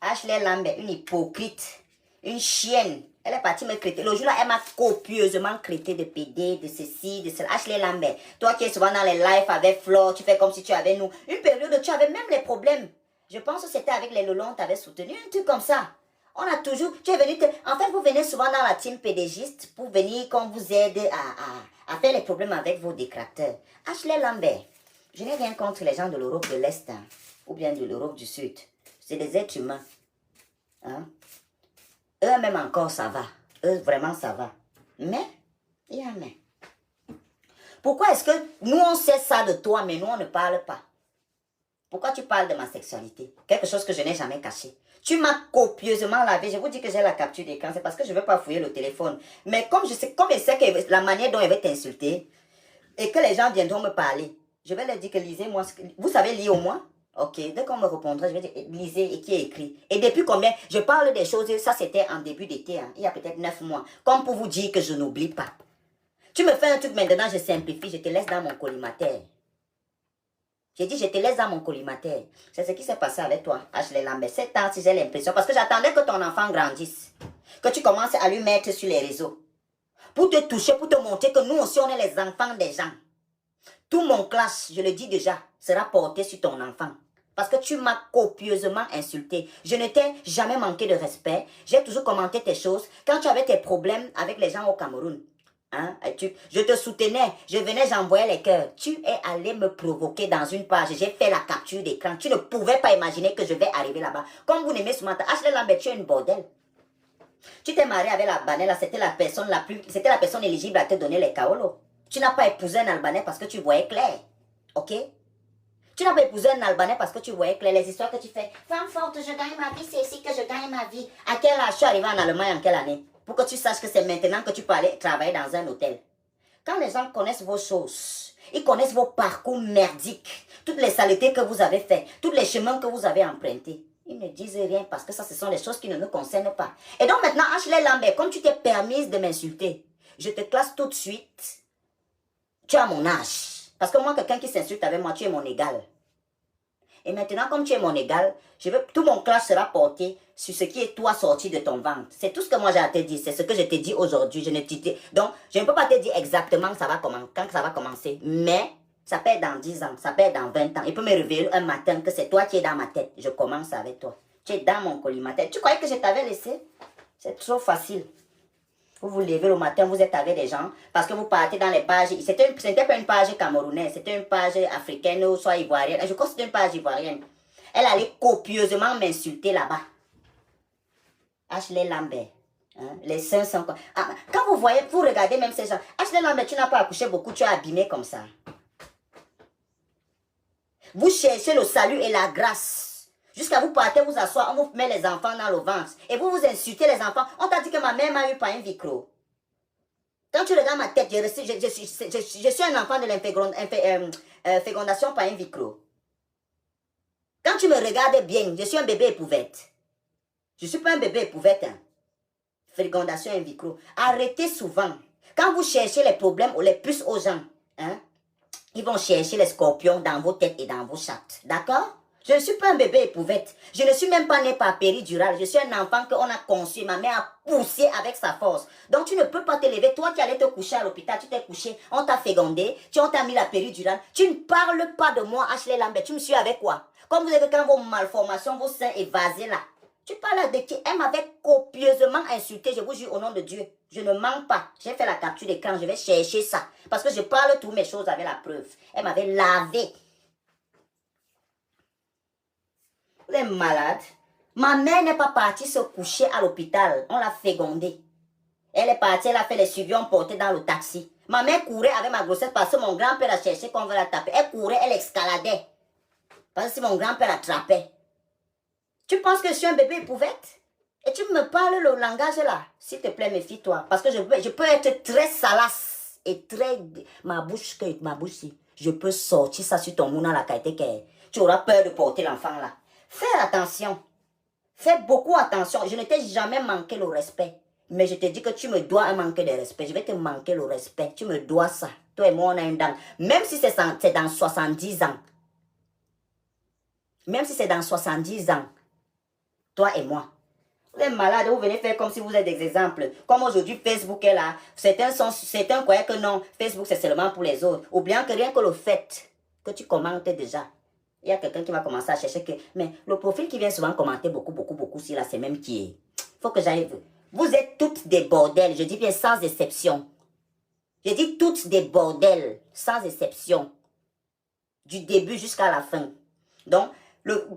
Ashley Lambert, une hypocrite, une chienne. Elle est partie me crêter. Le jour-là, elle m'a copieusement crêté de PD, de ceci, de cela. Ashley Lambert, toi qui es souvent dans les lives avec Flore, tu fais comme si tu avais nous. Une période où tu avais même les problèmes. Je pense que c'était avec les Lolons, tu avais soutenu un truc comme ça. On a toujours, tu es venu, en fait, vous venez souvent dans la team pédégiste pour venir qu'on vous aide à faire les problèmes avec vos détracteurs. Ashley Lambert, je n'ai rien contre les gens de l'Europe de l'Est, hein, ou bien de l'Europe du Sud. C'est des êtres humains. Hein? Eux-mêmes encore, ça va. Eux, vraiment, ça va. Mais, il y a un mais. Pourquoi est-ce que nous, on sait ça de toi, mais nous, on ne parle pas? Pourquoi tu parles de ma sexualité? Quelque chose que je n'ai jamais caché. Tu m'as copieusement lavé. Je vous dis que j'ai la capture d'écran. C'est parce que je ne veux pas fouiller le téléphone. Mais comme je sais que la manière dont elle va t'insulter et que les gens viendront me parler, je vais leur dire que lisez-moi. Vous savez lire au moins? Ok, dès qu'on me répondra, je vais dire, lisez et qui est écrit. Et depuis combien? Je parle des choses, ça c'était en début d'été, hein, il y a peut-être 9 mois. Comme pour vous dire que je n'oublie pas. Tu me fais un truc maintenant, je simplifie, je te laisse dans mon collimateur. J'ai dit, je te laisse dans mon collimateur. C'est ce qui s'est passé avec toi, Ashley Lambert. 7 ans, si j'ai l'impression, parce que j'attendais que ton enfant grandisse. Que tu commences à lui mettre sur les réseaux. Pour te toucher, pour te montrer que nous aussi, on est les enfants des gens. Tout mon clash, je le dis déjà, sera porté sur ton enfant. Parce que tu m'as copieusement insulté. Je ne t'ai jamais manqué de respect. J'ai toujours commenté tes choses. Quand tu avais tes problèmes avec les gens au Cameroun, hein, je te soutenais. Je venais, j'envoyais les cœurs. Tu es allé me provoquer dans une page. J'ai fait la capture d'écran. Tu ne pouvais pas imaginer que je vais arriver là-bas. Comme vous n'aimez souvent, Ashley Lambert, tu es une bordel. Tu t'es marié avec l'Albanais, là, c'était la personne éligible à te donner les kaolos. Tu n'as pas épousé un Albanais parce que tu voyais clair. Ok? Tu n'as pas épousé un Albanais parce que tu voyais clair. Les histoires que tu fais. Femme forte, je gagne ma vie, c'est ici que je gagne ma vie. À quel âge je suis arrivé en Allemagne, en quelle année? Pour que tu saches que c'est maintenant que tu peux aller travailler dans un hôtel. Quand les gens connaissent vos choses, ils connaissent vos parcours merdiques, toutes les saletés que vous avez fait, tous les chemins que vous avez empruntés, ils ne disent rien parce que ça, ce sont des choses qui ne nous concernent pas. Et donc maintenant, Ashley Lambert, comme tu t'es permise de m'insulter, je te classe tout de suite. Tu as mon âge. Parce que moi, quelqu'un qui s'insulte avec moi, tu es mon égal. Et maintenant, comme tu es mon égal, tout mon clash sera porté sur ce qui est toi sorti de ton ventre. C'est tout ce que moi j'ai à te dire. C'est ce que je t'ai dit aujourd'hui. Donc, je ne peux pas te dire exactement quand ça va commencer. Mais, ça peut être dans 10 ans, ça peut être dans 20 ans. Il peut me réveiller un matin que c'est toi qui es dans ma tête. Je commence avec toi. Tu es dans mon collimateur. Tu croyais que je t'avais laissé? C'est trop facile. Vous vous levez le matin, vous êtes avec des gens, parce que vous partez dans les pages. Ce n'était pas une page camerounaise, c'était une page africaine ou soit ivoirienne. Je crois que c'était une page ivoirienne. Elle allait copieusement m'insulter là-bas. Ashley Lambert. Hein, les seins sont... Ah, quand vous voyez, vous regardez même ces gens. Ashley Lambert, tu n'as pas accouché beaucoup, tu as abîmé comme ça. Vous cherchez le salut et la grâce. Jusqu'à vous partez vous asseoir, on vous met les enfants dans le ventre. Et vous vous insultez les enfants. On t'a dit que ma mère m'a eu par un micro. Quand tu regardes ma tête, je suis un enfant de la fécondation par in vitro. Quand tu me regardes bien, je suis un bébé épouvette. Je ne suis pas un bébé épouvette. Hein. Fécondation in vitro. Arrêtez souvent. Quand vous cherchez les problèmes ou les puces aux gens, hein, ils vont chercher les scorpions dans vos têtes et dans vos chattes. D'accord? Je ne suis pas un bébé épouvette. Je ne suis même pas né par péridurale. Je suis un enfant qu'on a conçu. Ma mère a poussé avec sa force. Donc tu ne peux pas te lever. Toi qui allais te coucher à l'hôpital, tu t'es couché, on t'a fécondé, on t'a mis la péridurale. Tu ne parles pas de moi, Ashley Lambert. Tu me suis avec quoi? Comme vous avez quand vos malformations, vos seins évasés là. Tu parles de qui? Elle m'avait copieusement insulté, je vous jure au nom de Dieu. Je ne mens pas. J'ai fait la capture d'écran, je vais chercher ça. Parce que je parle toutes mes choses avec la preuve. Elle m'avait lavé. Vous êtes malade. Ma mère n'est pas partie se coucher à l'hôpital. On l'a fécondée. Elle est partie, elle a fait les suivis, on portait dans le taxi. Ma mère courait avec ma grossesse parce que mon grand-père a cherché qu'on veut la taper. Elle courait, elle escaladait. Parce que si mon grand-père attrapait. Tu penses que je suis un bébé épouvette? Et tu me parles le langage là. S'il te plaît, méfie-toi. Parce que je peux être très salace. Et très... Ma bouche, je peux sortir ça sur ton mouna la qualité. Tu auras peur de porter l'enfant là. Fais attention. Fais beaucoup attention. Je ne t'ai jamais manqué le respect. Mais je te dis que tu me dois un manque de respect. Je vais te manquer le respect. Tu me dois ça. Toi et moi, on a une dame. Même si c'est dans 70 ans. Même si c'est dans 70 ans. Toi et moi. Vous êtes malade, vous venez faire comme si vous êtes des exemples. Comme aujourd'hui, Facebook est là. Certains croient que non, Facebook c'est seulement pour les autres. Oubliant que rien que le fait que tu commentes déjà, il y a quelqu'un qui va commencer à chercher que... Mais le profil qui vient souvent commenter beaucoup, si là, c'est même qui est... Faut que j'arrive. Vous êtes toutes des bordels, je dis bien sans exception. Je dis toutes des bordels, sans exception. Du début jusqu'à la fin. Donc,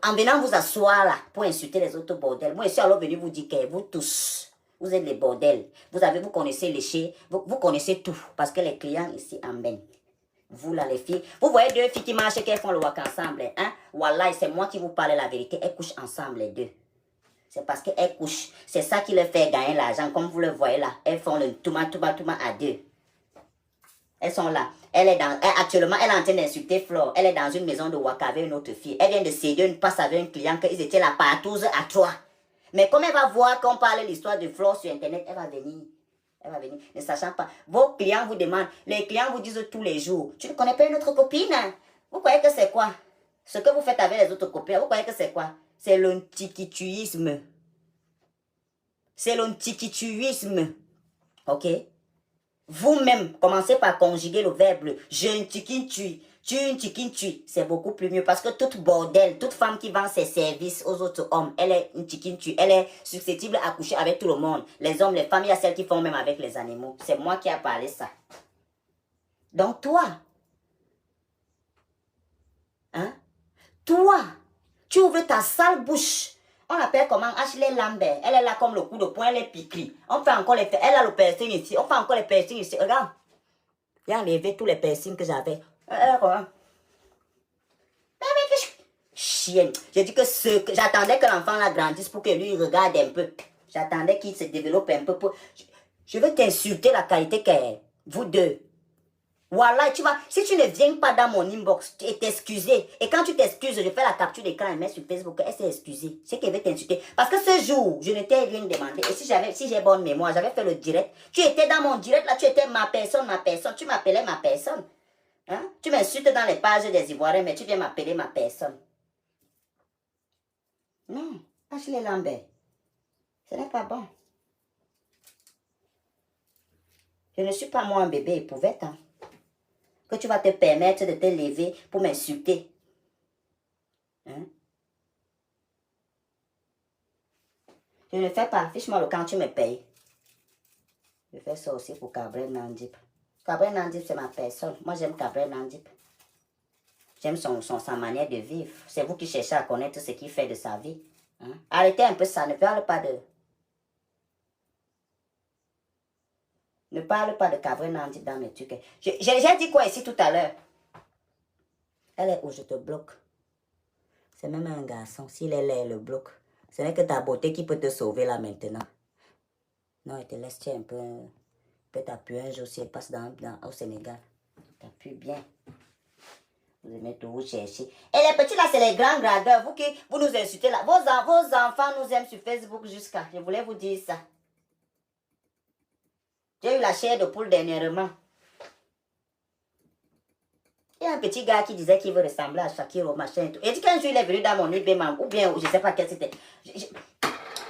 en venant vous asseoir là, pour insulter les autres bordels, moi je suis alors venu vous dire que vous tous, vous êtes les bordels. Vous connaissez lécher, vous connaissez tout. Parce que les clients ici emmènent. Vous là les filles, vous voyez deux filles qui marchent, qu'elles font le wak ensemble. Hein? Wallah, c'est moi qui vous parle la vérité. Elles couchent ensemble les deux. C'est parce qu'elles couchent. C'est ça qui leur fait gagner l'argent. Comme vous le voyez là. Elles font le touma à deux. Elles sont là. Actuellement, elle est en train d'insulter Flore. Elle est dans une maison de Waka avec une autre fille. Elle vient de céder une passe avec un client qu'ils étaient là partouze à trois. Mais comme elle va voir qu'on parle l'histoire de Flore sur Internet, elle va venir. Elle va venir, ne sachant pas. Vos clients vous demandent, les clients vous disent tous les jours, tu ne connais pas une autre copine? Vous croyez que c'est quoi? Ce que vous faites avec les autres copines, vous croyez que c'est quoi? C'est l'antiquituisme. C'est l'antiquituisme. Ok? Vous-même, commencez par conjuguer le verbe je ne tiki-tui, tu ne tiki-tui. C'est beaucoup plus mieux parce que toute bordel, toute femme qui vend ses services aux autres hommes, elle est une tiki-tui. Elle est susceptible à coucher avec tout le monde. Les hommes, les femmes, il y a celles qui font même avec les animaux. C'est moi qui ai parlé ça. Donc toi, hein, toi, tu ouvres ta sale bouche. On l'appelle comment? Ashley Lambert. Elle est là comme le coup de poing, elle est piquée. On fait encore les... Elle a le piercing ici. On fait encore les piercings ici. Regarde. J'ai enlevé tous les piercings que j'avais. Chienne. J'ai dit que j'attendais que l'enfant la grandisse pour que lui regarde un peu. J'attendais qu'il se développe un peu. Je veux t'insulter la qualité qu'est vous deux. Voilà, tu vois, si tu ne viens pas dans mon inbox et t'excuser, et quand tu t'excuses, je fais la capture d'écran et mets sur Facebook, elle s'est excusée. C'est qu'elle veut t'insulter. Parce que ce jour, je ne t'ai rien demandé. Et si j'ai bonne mémoire, j'avais fait le direct. Tu étais dans mon direct, là, tu étais ma personne. Tu m'appelais ma personne. Hein? Tu m'insultes dans les pages des Ivoiriens, mais tu viens m'appeler ma personne. Non, Ashley Lambert, ce n'est pas bon. Je ne suis pas moi un bébé épouvette, hein. Que tu vas te permettre de te lever pour m'insulter. Hein? Je ne fais pas. Fiche-moi le quand tu me payes. Je fais ça aussi pour Gabriel Nandip. Gabriel Nandip, c'est ma personne. Moi, j'aime Gabriel Nandip. J'aime sa manière de vivre. C'est vous qui cherchez à connaître ce qu'il fait de sa vie. Hein? Arrêtez un peu ça. Ne parle pas de... Ne parle pas de Gabriel Nandip dans mes trucs. J'ai dit quoi ici tout à l'heure? Elle est où je te bloque. C'est même un garçon. S'il est là, elle le bloque. Ce n'est que ta beauté qui peut te sauver là maintenant. Non, elle te laisse un peu... Peut t'appuyer un jour si elle passe au Sénégal. T'appuies bien. Vous aimez tout vous chercher. Et les petits là, c'est les grands gradeurs. Vous nous insultez là. Vos enfants nous aiment sur Facebook jusqu'à... Je voulais vous dire ça. J'ai eu la chair de poule dernièrement. Il y a un petit gars qui disait qu'il veut ressembler à Shakiro, machin et tout. Il dit qu'un jour il est venu dans mon IBM, ou bien je ne sais pas quel c'était.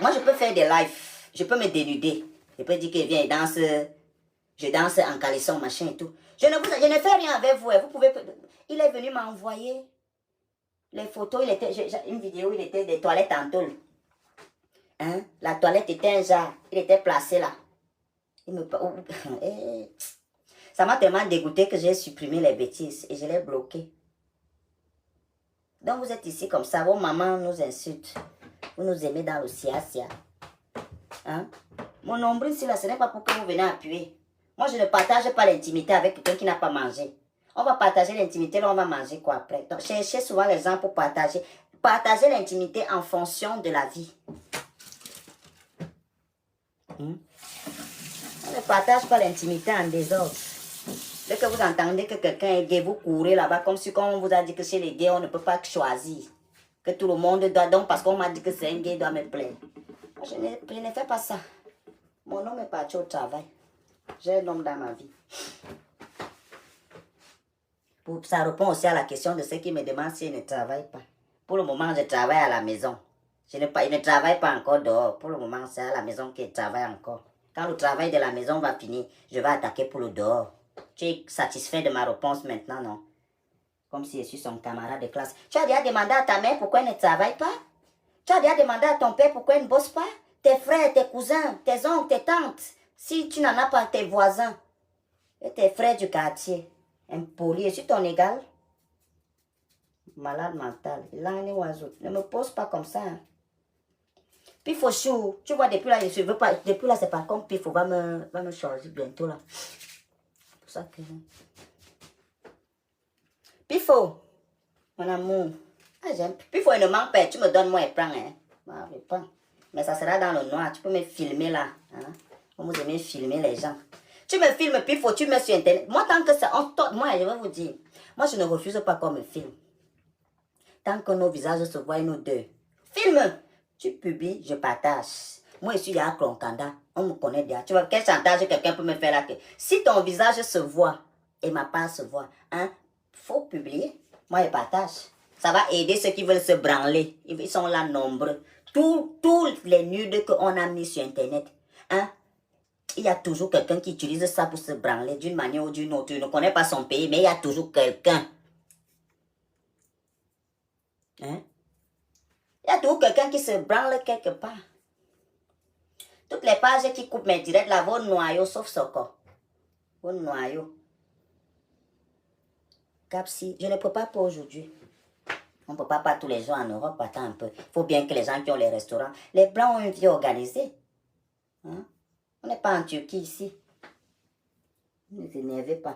Moi je peux faire des lives, je peux me dénuder. Je peux dire qu'il vient et danse, je danse en caleçon, machin et tout. Je ne fais rien avec vous. Vous pouvez, il est venu m'envoyer les photos, une vidéo, il était des toilettes en tôle. Hein? La toilette était un genre, il était placé là. Ça m'a tellement dégoûté que j'ai supprimé les bêtises et je l'ai bloqué. Donc vous êtes ici comme ça, vos mamans nous insultent. Vous nous aimez dans le sia-sia. Hein? Mon nombril, ce n'est pas pour que vous venez appuyer. Moi, je ne partage pas l'intimité avec quelqu'un qui n'a pas mangé. On va partager l'intimité, là, on va manger quoi après. Donc, cherchez souvent les gens pour partager. Partagez l'intimité en fonction de la vie. On ne partage pas l'intimité en désordre. Dès que vous entendez que quelqu'un est gay, vous courez là-bas comme si on vous a dit que chez les gays, on ne peut pas choisir. Que tout le monde doit, donc parce qu'on m'a dit que c'est un gay, doit me plaire. Moi, je ne fais pas ça. Mon homme est parti au travail. J'ai un homme dans ma vie. Ça répond aussi à la question de ceux qui me demandent si je ne travaille pas. Pour le moment, je travaille à la maison. Il ne travaille pas encore dehors. Pour le moment, c'est à la maison qu'il travaille encore. Quand le travail de la maison va finir, je vais attaquer pour le dehors. Tu es satisfait de ma réponse maintenant, non? Comme si je suis son camarade de classe. Tu as déjà demandé à ta mère pourquoi elle ne travaille pas? Tu as déjà demandé à ton père pourquoi elle ne bosse pas? Tes frères, tes cousins, tes oncles, tes tantes. Si tu n'en as pas, tes voisins. Et tes frères du quartier. Impoli, je suis ton égal. Malade mental. L'année oiseau. Ne me pose pas comme ça. Hein. Pifo chou. Tu vois, depuis là, je veux pas. Depuis là, c'est pas comme Pifo va me changer bientôt là. C'est pour ça que. Pifo. Mon amour. Ah, j'aime. Pifo, il ne manque pas. Tu me donnes, moi, et prends. Hein. Ah, je prends. Mais ça sera dans le noir. Tu peux me filmer là. Hein? Vous aimez filmer les gens. Tu me filmes, Pifo, tu me mets sur Internet. Moi, tant que c'est en top, moi, je vais vous dire. Moi, je ne refuse pas qu'on me filme. Tant que nos visages se voient, nous deux. Filme. Tu publies, je partage. Moi, je suis là à Klonkanda. On me connaît déjà. Tu vois, quel chantage quelqu'un peut me faire là? Si ton visage se voit et ma part se voit, hein, faut publier. Moi, je partage. Ça va aider ceux qui veulent se branler. Ils sont là nombreux. Tous les nudes qu'on a mis sur Internet, hein, il y a toujours quelqu'un qui utilise ça pour se branler d'une manière ou d'une autre. Tu ne connais pas son pays, mais il y a toujours quelqu'un. Hein? Il y a toujours quelqu'un qui se branle quelque part. Toutes les pages qui coupent mes directs là, vos noyaux, sauf ce corps. Vos noyaux. Capsi, je ne peux pas pour aujourd'hui. On ne peut pas tous les jours en Europe, attends un peu. Il faut bien que les gens qui ont les restaurants, les Blancs ont une vie organisée. Hein? On n'est pas en Turquie ici. Ne vous énervez pas.